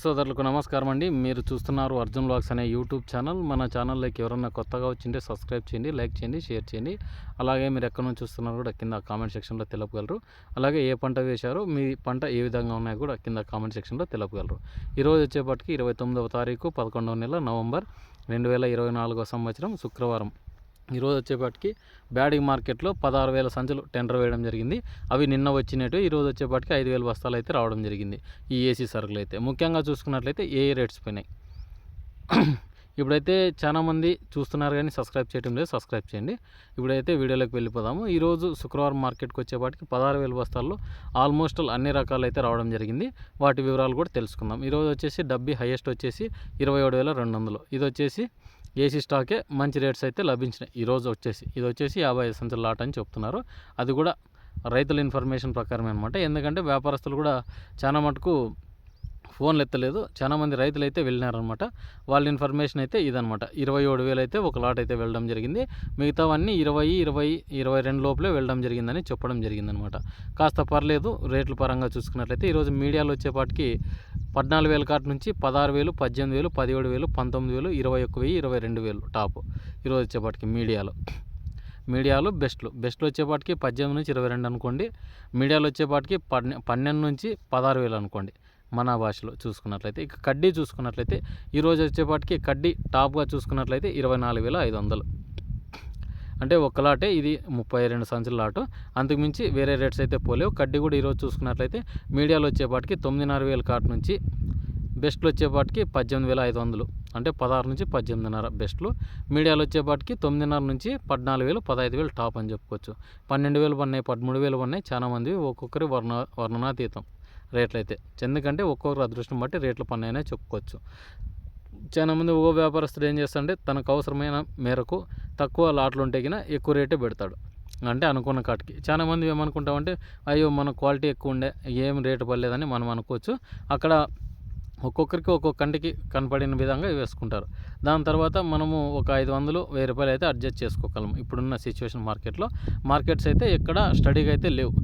సోదరులకు నమస్కారం అండి. మీరు చూస్తున్నారు అర్జున్ వ్లాగ్స్ అనే యూట్యూబ్ ఛానల్. మన ఛానల్లోకి ఎవరన్నా కొత్తగా వచ్చింటే సబ్స్క్రైబ్ చేయండి, లైక్ చేయండి, షేర్ చేయండి. అలాగే మీరు ఎక్కడి నుంచి చూస్తున్నారో కూడా కింద కామెంట్ సెక్షన్లో తెలపగలరు. అలాగే ఏ పంట వేశారో, మీ పంట ఏ విధంగా ఉన్నాయో కూడా కింద కామెంట్ సెక్షన్లో తెలపగలరు. ఈరోజు వచ్చేపటికి 29వ తారీఖు 11వ నెల నవంబర్ 2024 సంవత్సరం శుక్రవారం. ఈరోజు వచ్చేపాటికి బ్యాడీ మార్కెట్లో 16,000 సంచులు టెండర్ వేయడం జరిగింది. అవి నిన్న వచ్చినట్టు ఈరోజు వచ్చేపాటికి 5,000 బస్తాలు అయితే రావడం జరిగింది. ఈ ఏసీ సరుకులు అయితే ముఖ్యంగా చూసుకున్నట్లయితే ఏ రేట్స్ పోయినాయి. ఇప్పుడైతే చాలామంది చూస్తున్నారు కానీ సబ్స్క్రైబ్ చేయడం లేదు, సబ్స్క్రైబ్ చేయండి. ఇప్పుడైతే వీడియోలోకి వెళ్ళిపోదాము. ఈరోజు శుక్రవారం మార్కెట్కి వచ్చేపాటికి 16,000 బస్తాల్లో ఆల్మోస్ట్ అన్ని రకాలు అయితే రావడం జరిగింది. వాటి వివరాలు కూడా తెలుసుకుందాం. ఈరోజు వచ్చేసి డబ్బీ హైయెస్ట్ వచ్చేసి 27,200. ఇది వచ్చేసి ఏసీ స్టాకే మంచి రేట్స్ అయితే లభించినాయి. ఈరోజు ఇది వచ్చేసి 55 సంచుల లాట్ అని చెప్తున్నారు. అది కూడా రైతుల ఇన్ఫర్మేషన్ ప్రకారమే అనమాట. ఎందుకంటే వ్యాపారస్తులు కూడా చాలా మటుకు ఫోన్లు ఎత్తలేదు. చాలామంది రైతులు అయితే వెళ్ళినారనమాట. వాళ్ళ ఇన్ఫర్మేషన్ అయితే ఇదనమాట. 27,000 అయితే ఒక లాట్ అయితే వెళ్ళడం జరిగింది. మిగతావన్నీ 22 లోపలే వెళ్ళడం జరిగిందని చెప్పడం జరిగిందనమాట. కాస్త పర్లేదు రేట్ల పరంగా చూసుకున్నట్లయితే. ఈరోజు మీడియాలో వచ్చేపాటికి 14,000 కాటి నుంచి 16,000, 18,000, 17,000, 19,000, 21,000, 22,000 టాప్ ఈరోజు వచ్చేపాటికి మీడియాలో బెస్ట్లు వచ్చేపాటికి 18 నుంచి 22 అనుకోండి. మీడియాలో వచ్చేపాటికి 12 నుంచి 16,000 అనుకోండి మన భాషలో చూసుకున్నట్లయితే. ఇక కడ్డీ చూసుకున్నట్లయితే ఈరోజు వచ్చేపాటికి కడ్డీ టాప్గా చూసుకున్నట్లయితే 24,500. అంటే ఒక్క లాటే ఇది 32 సంచుల లాటు. అంతకుమించి వేరే రేట్స్ అయితే పోలేవు. కడ్డీ కూడా ఈరోజు చూసుకున్నట్లయితే మీడియాలో వచ్చేపాటికి 9,500 కాటి నుంచి బెస్ట్లు వచ్చేపాటికి 18,500. అంటే 16 నుంచి 18,500 బెస్ట్లు. మీడియాలో వచ్చేపాటికి 9,500 నుంచి 14,000, 15,000 టాప్ అని చెప్పుకోవచ్చు. 12,000 పన్నాయి, 13,000 పన్నాయి. చాలామంది ఒక్కొక్కరి వర్ణనాతీతం రేట్లు అయితే. ఎందుకంటే ఒక్కొక్కరు అదృష్టం బట్టి రేట్లు పన్నాయనే చెప్పుకోవచ్చు. చాలామంది వ్యాపారస్తుడు ఏం చేస్తాడంటే తనకు అవసరమైన మేరకు తక్కువ లాట్లు ఉంటే కినా ఎక్కువ రేటే పెడతాడు. అంటే అనుకున్న కాటికి. చాలామంది ఏమనుకుంటామంటే అయ్యో మన క్వాలిటీ ఎక్కువ ఉండే ఏం రేటు పడలేదని మనం అనుకోవచ్చు. అక్కడ ఒక్కొక్కరికి ఒక్కొక్క కంటికి కనపడిన విధంగా వేసుకుంటారు. దాని తర్వాత మనము ఒక 500, 1,000 రూపాయలు అయితే అడ్జస్ట్ చేసుకోగలం. ఇప్పుడున్న సిచ్యువేషన్ మార్కెట్స్ అయితే ఎక్కడ స్టడీగా అయితే లేవు.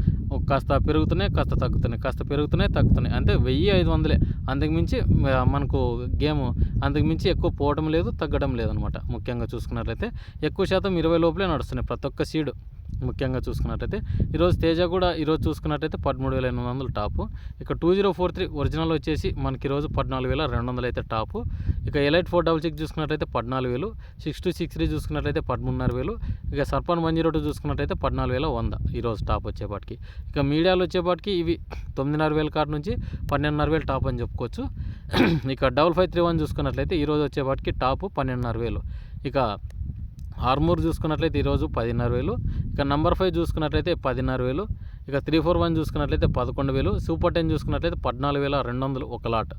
కాస్త పెరుగుతున్నాయి, కాస్త తగ్గుతున్నాయి, కాస్త పెరుగుతున్నాయి, తగ్గుతున్నాయి. అంటే 1,000-500. అంతకుమించి మనకు గేమ్ అంతకుమించి ఎక్కువ పోవడం లేదు, తగ్గడం లేదనమాట. ముఖ్యంగా చూసుకున్నట్లయితే ఎక్కువ శాతం 20 లోపలే నడుస్తున్నాయి ప్రతి ఒక్క సీడు. ముఖ్యంగా చూసుకున్నట్లయితే ఈరోజు తేజ కూడా ఈరోజు చూసుకున్నట్లయితే 13,800 టాపు. ఇక 2043 ఒరిజినల్ వచ్చేసి మనకి ఈరోజు 14,200 అయితే టాపు. ఇక ఎలైట్ 466 చూసుకున్నట్లయితే 14,000. 6263 చూసుకున్నట్లయితే 13,500. ఇక సర్పన్ 102 చూసుకున్నట్లయితే 14,100 ఈరోజు టాప్ వచ్చేపాటికి. ఇక మీడియాలో వచ్చేపాటికి ఇవి 9,500 కాడ నుంచి 12,500 టాప్ అని చెప్పుకోవచ్చు. ఇక 5531 చూసుకున్నట్లయితే ఈరోజు వచ్చేపాటికి టాపు 12,500. ఇక ఆర్మూర్ చూసుకున్నట్లయితే ఈరోజు 10,500. ఇక నంబర్ 5 చూసుకున్నట్లయితే 10,500. ఇక 341 చూసుకున్నట్లయితే 11,000. సూపర్ 10 చూసుకున్నట్లయితే 14,200 ఒక లాట్.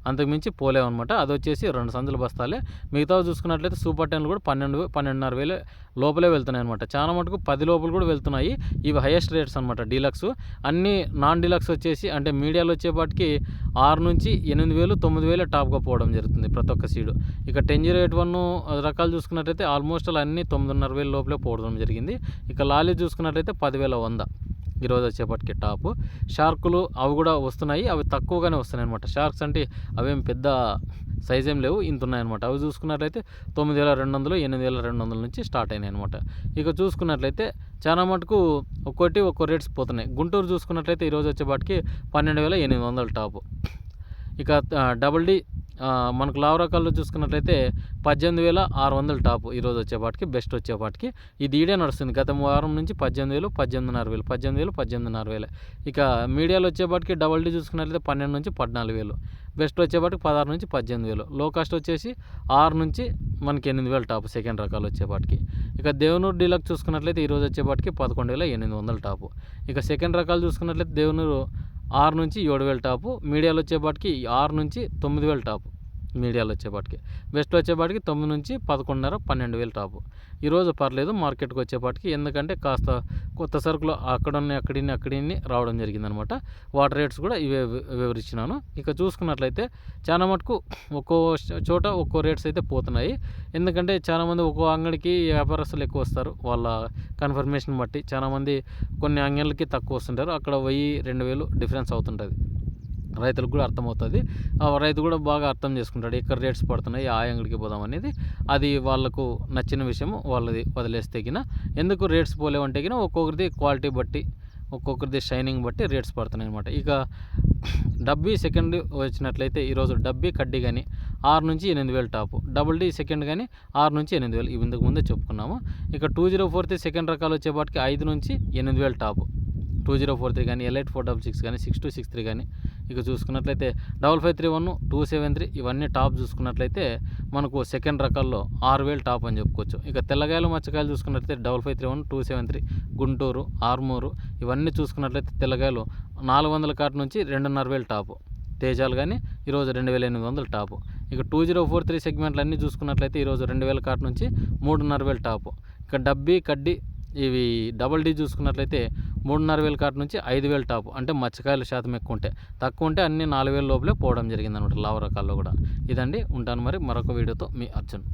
అంతకుమించి పోలేమన్నమాట. అది వచ్చేసి 2 సంచుల బస్తాలే. మిగతా చూసుకున్నట్లయితే సూపర్ 10 కూడా 12,500 లోపలే వెళ్తున్నాయి అనమాట. చాలా మటుకు 10 లోపల కూడా వెళ్తున్నాయి. ఇవి హైయెస్ట్ రేట్స్ అనమాట. డీలక్స్ అన్నీ నాన్ డీలక్స్ వచ్చేసి అంటే మీడియాలో వచ్చేపాటికి 6 నుంచి 8,000, 9,000 టాప్గా పోవడం జరుగుతుంది ప్రతి ఒక్క సీడు. ఇక 10,081 రకాలు చూసుకున్నట్లయితే ఆల్మోస్ట్ అన్నీ 9,500 లోపలే పోవడం జరిగింది. ఇక లాలీ చూసుకున్నట్లయితే 10,100 ఈరోజు వచ్చేపటికి టాపు. షార్కులు అవి కూడా వస్తున్నాయి. అవి తక్కువగానే వస్తున్నాయి అనమాట. షార్క్స్ అంటే అవేం పెద్ద సైజ్ ఏం లేవు, ఇంత ఉన్నాయన్నమాట. అవి చూసుకున్నట్లయితే 9,200, 8,200 నుంచి స్టార్ట్ అయినాయి అనమాట. ఇక చూసుకున్నట్లయితే చాలా మటుకు ఒక్కో రేట్స్ పోతున్నాయి. గుంటూరు చూసుకున్నట్లయితే ఈరోజు వచ్చేపాటికి 12,800 టాపు. ఇక డబుల్ డి మనకు లావు రకాల్లో చూసుకున్నట్లయితే 18,600 టాపు ఈరోజు వచ్చేపాటికి బెస్ట్ వచ్చేపాటికి. ఇది ఈడే నడుస్తుంది. గత వారం నుంచి 18,000, 18,500, 18,000, 18,500. ఇక మీడియాలో వచ్చేపాటికి డబుల్ డి చూసుకున్నట్లయితే 12 నుంచి 14,000. బెస్ట్ వచ్చేపాటికి 16 నుంచి 18,000. లో కాస్ట్ వచ్చేసి 6 నుంచి మనకి 8,000 టాపు సెకండ్ రకాలు వచ్చేపాటికి. ఇక దేవనూరు డీలక్స్ చూసుకున్నట్లయితే ఈరోజు వచ్చేపాటికి 11,800 టాపు. ఇక సెకండ్ రకాలు చూసుకున్నట్లయితే దేవనూరు 6 నుంచి 7,000 టాపు. మీడియాలో వచ్చేపాటికి 6 నుంచి 9,000 టాపు. మీడియాలో వచ్చేపాటికి బెస్ట్లో వచ్చేపాటికి 9 నుంచి 11,500, 12,000 టాపు. ఈరోజు పర్లేదు మార్కెట్కి వచ్చేపాటికి. ఎందుకంటే కాస్త కొత్త సరుకులు అక్కడిని రావడం జరిగిందనమాట. వాటర్ రేట్స్ కూడా ఇవే వివరించినాను. ఇక చూసుకున్నట్లయితే చాలా మటుకు ఒక్కో చోట ఒక్కో రేట్స్ అయితే పోతున్నాయి. ఎందుకంటే చాలామంది ఒక్కో అంగడికి వ్యాపారస్తులు ఎక్కువ వస్తారు. వాళ్ళ కన్ఫర్మేషన్ బట్టి చాలామంది కొన్ని అంగళ్ళకి తక్కువ వస్తుంటారు. అక్కడ 1,000, 2,000 డిఫరెన్స్ అవుతుంటుంది. రైతులకు కూడా అర్థమవుతుంది. రైతు కూడా బాగా అర్థం చేసుకుంటాడు. ఎక్కడ రేట్స్ పడుతున్నాయి, ఆ అంగడికి పోదాం అనేది. అది వాళ్ళకు నచ్చిన విషయము వాళ్ళది వదిలేస్తే గిన. ఎందుకు రేట్స్ పోలేవంటే గిన ఒక్కొక్కరిది క్వాలిటీ బట్టి, ఒక్కొక్కరిది షైనింగ్ బట్టి రేట్స్ పడుతున్నాయి అనమాట. ఇక డబ్బీ సెకండ్ వచ్చినట్లయితే ఈరోజు డబ్బీ కడ్డీ కానీ 6 నుంచి 8,000 టాపు, డబుల్ డీ సెకండ్ కానీ 6 నుంచి 8,000 ఇవి ఇంతకు ముందే చెప్పుకున్నాము. ఇక 2043 సెకండ్ రకాలు వచ్చేపాటికి 5 నుంచి 8,000 టాపు, 2043 కానీ, L8 466 కానీ, 6263 కానీ. ఇక చూసుకున్నట్లయితే 5531, 273 ఇవన్నీ టాప్ చూసుకున్నట్లయితే మనకు సెకండ్ రకాల్లో 6,000 టాప్ అని చెప్పుకోవచ్చు. ఇక తెల్లగాయలు మచ్చకాయలు చూసుకున్నట్లయితే 5531, 273 గుంటూరు, ఆర్మూరు ఇవన్నీ చూసుకున్నట్లయితే తెల్లగాయలు 400 కాట నుంచి 2,500 టాపు, తేజాలు కానీ ఈరోజు 2,800 టాపు. ఇక 2043 సెగ్మెంట్లు అన్నీ చూసుకున్నట్లయితే ఈరోజు 2,000 కాట నుంచి 3,500 టాపు. ఇక డబ్బీ కడ్డీ ఇవి డబుల్ డీ చూసుకున్నట్లయితే 3,500 కాట నుంచి 5,000 టాపు. అంటే మచ్చకాయల శాతం ఎక్కువ ఉంటే, తక్కువ ఉంటే అన్ని 4,000 లోపలే పోవడం జరిగిందనమాట లావు రకాల్లో కూడా. ఇదండి, ఉంటాను మరి మరొక వీడియోతో మీ అర్జున్.